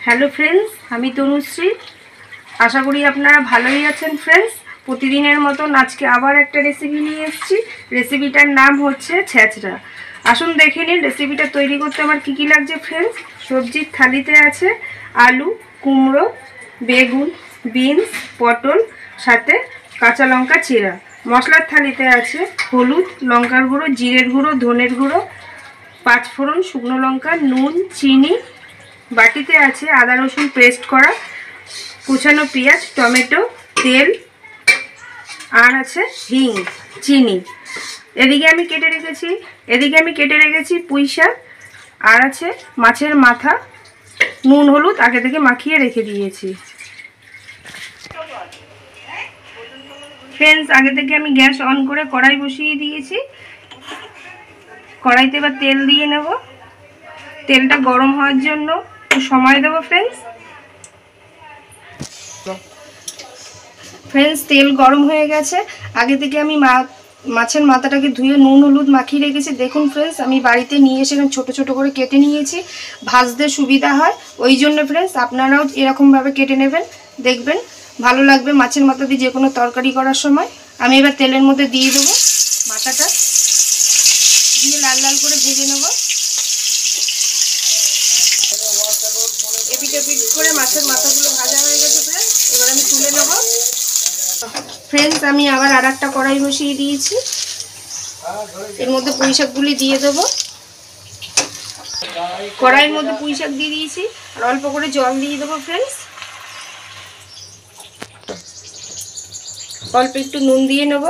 Hello friends, আমি তনুশ্রী। আশা করি আপনারা ভালোই আছেন ফ্রেন্ডস। প্রতিদিনের মতন আজকে আবার একটা রেসিপি নিয়ে এসেছি। রেসিপিটার নাম হচ্ছে ছেঁচড়া। আসুন দেখে নিন রেসিপিটা তৈরি করতে আমার কী কী লাগছে ফ্রেন্ডস। সবজির থালিতে আছে আলু, কুমড়ো, বেগুন, বিনস, পটল, সাথে কাঁচা লঙ্কা চিরা। মশলার থালিতে আছে হলুদ, লঙ্কার গুঁড়ো, জিরের গুঁড়ো, ধনের গুঁড়ো, পাঁচফোড়ন, শুকনো লঙ্কা, নুন, চিনি। বাটিতে আছে আদা রসুন পেস্ট করা, কুচানো পেঁয়াজ, টমেটো, তেল, আর আছে হিং, চিনি। এদিকে আমি কেটে রেখেছি পুঁই শাক, আর আছে মাছের মাথা, নুন হলুদ আগে থেকে মাখিয়ে রেখে দিয়েছি ফ্রেন্ডস। আগে থেকে আমি গ্যাস অন করে কড়াই বসিয়ে দিয়েছি। কড়াইতে এবার তেল দিয়ে নেব। তেলটা গরম হওয়ার জন্য একটু সময় দেবো ফ্রেন্ডস। তেল গরম হয়ে গেছে। আগে থেকে আমি মাছের মাথাটাকে ধুয়ে নুন হলুদ মাখিয়ে রেখেছি। দেখুন ফ্রেন্ডস, আমি বাড়িতে নিয়ে এসে ছোটো ছোটো করে কেটে নিয়েছি, ভাজতে সুবিধা হয় ওই জন্য ফ্রেন্ডস। আপনারাও এরকমভাবে কেটে নেবেন, দেখবেন ভালো লাগবে মাছের মাথা দিয়ে যে কোনো তরকারি করার সময়। আমি এবার তেলের মধ্যে দিয়ে দেবো মাথাটা, দিয়ে লাল লাল করে ভেজে নেব। এপিট এপিট করে মাছের মাথাগুলো ভাজা হয়ে গেছে ফ্রেন্ডস, এবার আমি তুলে নেব ফ্রেন্ডস। আমি আবার আর একটা কড়াই বসিয়ে দিয়েছি, এর মধ্যে পুঁই শাকগুলি দিয়ে দেবো। কড়াইয়ের মধ্যে পুঁই শাক দিয়ে দিয়েছি, আর অল্প করে জল দিয়ে দেবো ফ্রেন্ডস। অল্প একটু নুন দিয়ে নেব,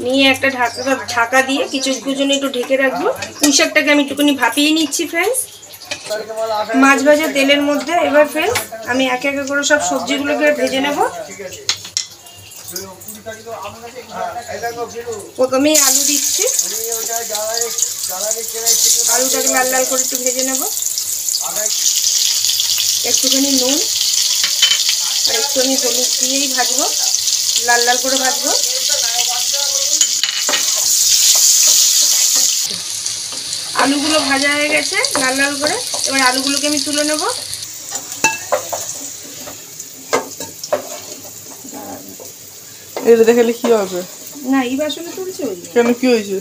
নিয়ে একটা ঢাকা দিয়ে কিছুক্ষণ জন্য একটু ঢেকে রাখবো। পুঁই শাকটাকে আমি একটুখানি ভাপিয়ে নিচ্ছি ফ্রেন্ডস মাছ ভাজা তেলের মধ্যে। এবার ফ্রেন্ডস আমি একে একে করে সব সবজিগুলোকে ভেজে নেব। প্রথমেই আলু দিচ্ছি, আলুটাকে লাল লাল করে একটু ভেজে নেব। একটুখানি নুন আর একটুখানি হলুদ দিয়েই ভাজবো, লাল লাল করে ভাজবো। আলুগুলো ভাজা হয়ে গেছে লাল লাল করে, এবার আলুগুলোকে আমি তুলে নেব। এটা দেখালে কি হবে না, এই বাসনে তুলছে ওই কেন, কি হয়েছে?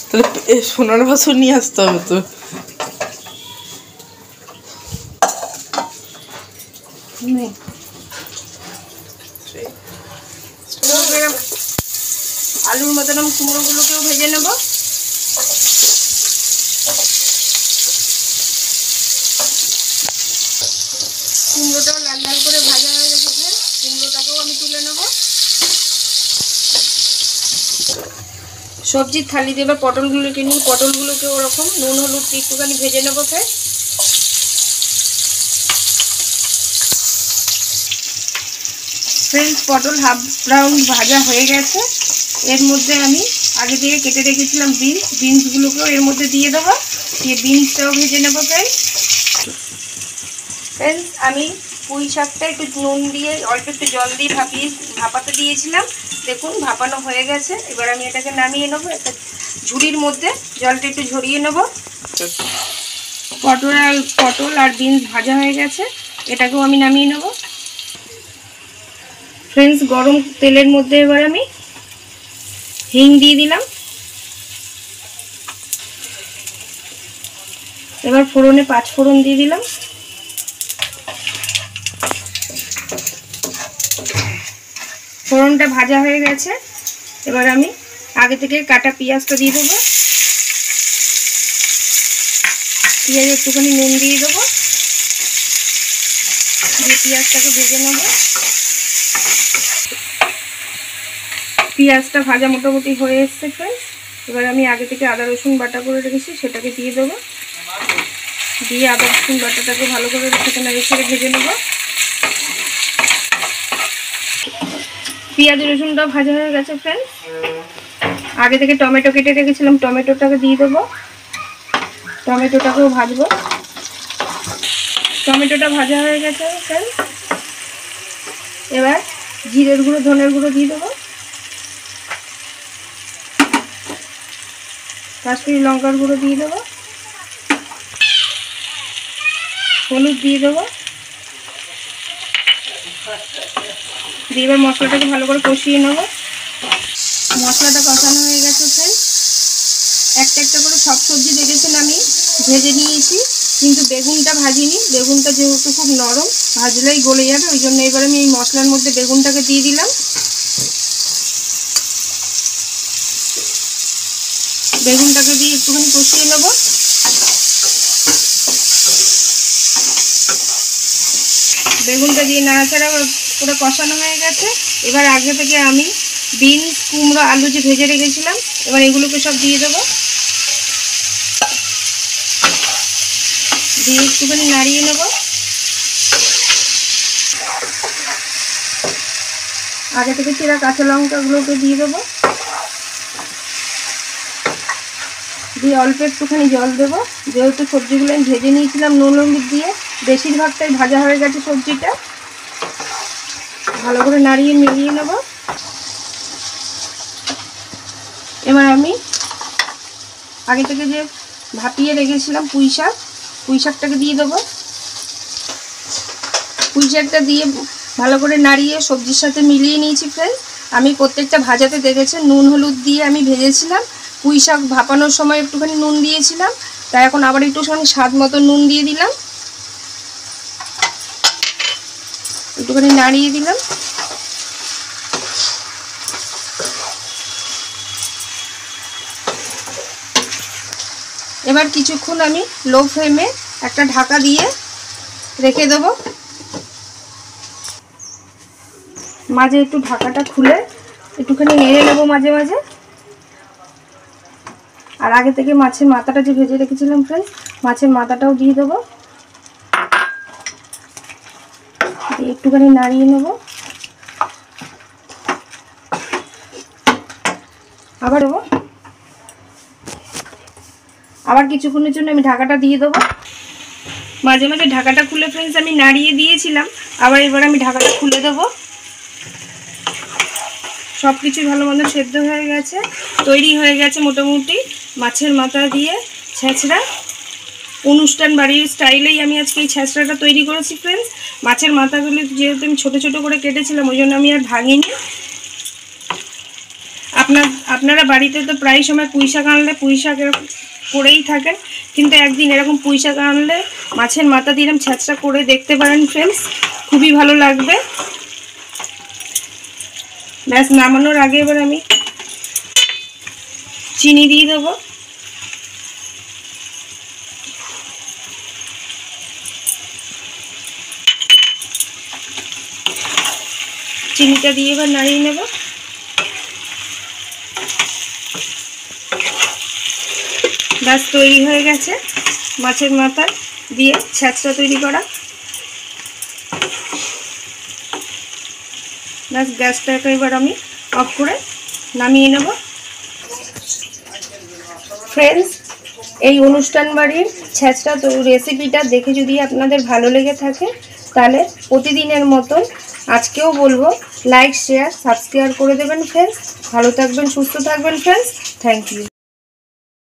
তাহলে সোনার বাসন নিয়ে আসতে হবে তো। আলুর মতন আমি কুমড়োগুলোকেও ভেজে নেব। কুমড়োটাও লাল লাল করে ভাজা হয়ে গেছে, কুমড়োটাকেও আমি তুলে নেব। সবজির থালিতে এবার পটলগুলোকে নিই, পটলগুলোকে ওরকম নুন হলুদ একটুখানি ভেজে নেবো ফ্রেন্ডস। পটল হাফ ব্রাউন ভাজা হয়ে গেছে। এর মধ্যে আমি আগে থেকে কেটে রেখেছিলাম বিনসগুলোকেও এর মধ্যে দিয়ে দেবো, দিয়ে বিনসটাও ভেজে নেবো ফ্রেন্ডস। আমি পুঁই শাকটা একটু নুন দিয়ে অল্প একটু জল দিয়ে ভাপাতে দিয়েছিলাম। দেখুন ভাপানো হয়ে গেছে। এবার আমি এটাকে নামিয়ে নেবো একটা ঝুড়ির মধ্যে, জলটা একটু ঝরিয়ে নেব। পটল আর বিনস ভাজা হয়ে গেছে, এটাকেও আমি নামিয়ে নেব ফ্রেন্ডস। গরম তেলের মধ্যে এবার আমি হিং দিয়ে দিলাম। এবার ফোড়নে পাঁচফোড়ন দিয়ে দিলাম। ফোড়নটা ভাজা হয়ে গেছে, এবার আমি আগে থেকে কাটা পেঁয়াজটা দিয়ে দেবো। পেঁয়াজ একটুখানি নুন দিয়ে দেবো, দিয়ে পেঁয়াজটাকে ভেজে নেব। পেঁয়াজটা ভাজা মোটামুটি হয়ে এসছে ফ্রেন্ডস। এবার আমি আগে থেকে আদা রসুন বাটা করে রেখেছি সেটাকে দিয়ে দেবো, দিয়ে আদা রসুন বাটাটাকে ভালো করে নেড়ে ভেজে নেব। পেঁয়াজ রসুনটা ভাজা হয়ে গেছে ফ্রেন্ডস। আগে থেকে টমেটো কেটে রেখেছিলাম, টমেটোটাকে দিয়ে দেবো। টমেটোটাকেও ভাজবো। টমেটোটা ভাজা হয়ে গেছে ফ্রেন্ডস। এবার জিরের গুঁড়ো, ধনের গুঁড়ো দিয়ে দেবো। কাশ্মীরি লঙ্কার গুঁড়ো দিয়ে দেবো। হলুদ দিয়ে দেবো, দিয়ে এবার মশলাটাকে ভালো করে কষিয়ে নেব। মশলাটা কষানো হয়ে গেছে ফ্রেন্ডস। একটা একটা করে সব সবজি দেখেছেন আমি ভেজে নিয়েছি, কিন্তু বেগুনটা ভাজিনি। বেগুনটা যেহেতু খুব নরম, ভাজলেই গলে যাবে, ওই জন্য এবার আমি এই মশলার মধ্যে বেগুনটাকে দিয়ে দিলাম। বেগুনটাকে দিয়ে একটুখানি কষিয়ে নেব। বেগুনটা দিয়ে নাড়াচাড়া করে কষানো হয়ে গেছে। এবার আগে থেকে আমি বিনস, কুমড়ো, আলু যে ভেজে রেখেছিলাম, এবার এগুলোকে সব দিয়ে দেবো। দিয়ে একটুখানি নাড়িয়ে নেব। আগে থেকে চেরা কাঁচা লঙ্কাগুলোকে দিয়ে দেবো। দিয়ে অল্প একটুখানি জল দেবো, যেহেতু সবজিগুলো আমি ভেজে নিয়েছিলাম নুন হলুদ দিয়ে, বেশিরভাগটাই ভাজা হয়ে গেছে সবজিটা। ভালো করে নাড়িয়ে মিলিয়ে নেব। এবার আমি আগে থেকে যে ভাপিয়ে রেখেছিলাম পুঁই শাকটাকে দিয়ে দেবো। পুঁই শাকটা দিয়ে ভালো করে নাড়িয়ে সবজির সাথে মিলিয়ে নিয়েছি ফ্রেন্ডস। আমি প্রত্যেকটা ভাজাতে দেখেছি নুন হলুদ দিয়ে আমি ভেজেছিলাম। পুঁই শাক ভাপানোর সময় একটুখানি নুন দিয়েছিলাম, তাই এখন আবার একটুখানি স্বাদ মতো নুন দিয়ে দিলাম। একটুখানি নাড়িয়ে দিলাম। এবার কিছুক্ষণ আমি লো ফ্লেমে একটা ঢাকা দিয়ে রেখে দেবো। মাঝে একটু ঢাকাটা খুলে একটুখানি নেড়ে নেবো মাঝে মাঝে। আর আগে থেকে মাছের মাথাটা যে ভেজে রেখেছিলাম ফ্রেন্ডস, মাছের মাথাটাও দিয়ে দেবো। দিয়ে একটুখানি নাড়িয়ে নেব। আবার কিছুক্ষণের জন্য আমি ঢাকাটা দিয়ে দেবো। মাঝে মাঝে ঢাকাটা খুলে ফ্রেন্ডস আমি নাড়িয়ে দিয়েছিলাম, আবার এবার আমি ঢাকাটা খুলে দেবো। সব কিছু ভালো মতো সেদ্ধ হয়ে গেছে, তৈরি হয়ে গেছে মোটামুটি মাছের মাথা দিয়ে ছেঁচড়া। অনুষ্ঠান বাড়ির স্টাইলেই আমি আজকে এই ছেঁচড়াটা তৈরি করেছি ফ্রেন্ডস। মাছের মাথাগুলো যেহেতু আমি ছোটো ছোটো করে কেটেছিলাম, ওই জন্য আমি আর ভাঙিনি। আপনারা বাড়িতে তো প্রায় সময় পুঁই শাক আনলে পুঁই শাক এরকম করেই থাকেন, কিন্তু একদিন এরকম পুঁই শাক আনলে মাছের মাথা দিয়ে এরকম ছেঁচড়া করে দেখতে পারেন ফ্রেন্ডস, খুবই ভালো লাগবে। ব্যাস, নামানোর আগে এবার আমি চিনি দিয়ে দেবো। চিনিটা দিয়ে এবার নাড়িয়ে নেব। ব্যাস, তৈরি হয়ে গেছে মাছের মাথা দিয়ে ছেঁচড়া তৈরি করা। ব্যাস, গ্যাসটাকে এবার আমি অফ করে নামিয়ে নেব। ফ্রেন্ডস, এই অনুষ্ঠান বাড়ির ছেঁচড়া রেসিপিটা দেখে যদি আপনাদের ভালো লেগে থাকে, তাহলে প্রতিদিনের মতন আজকেও বলবো লাইক, শেয়ার, সাবস্ক্রাইব করে দেবেন ফ্রেন্ডস। ভালো থাকবেন, সুস্থ থাকবেন ফ্রেন্ডস। Thank you.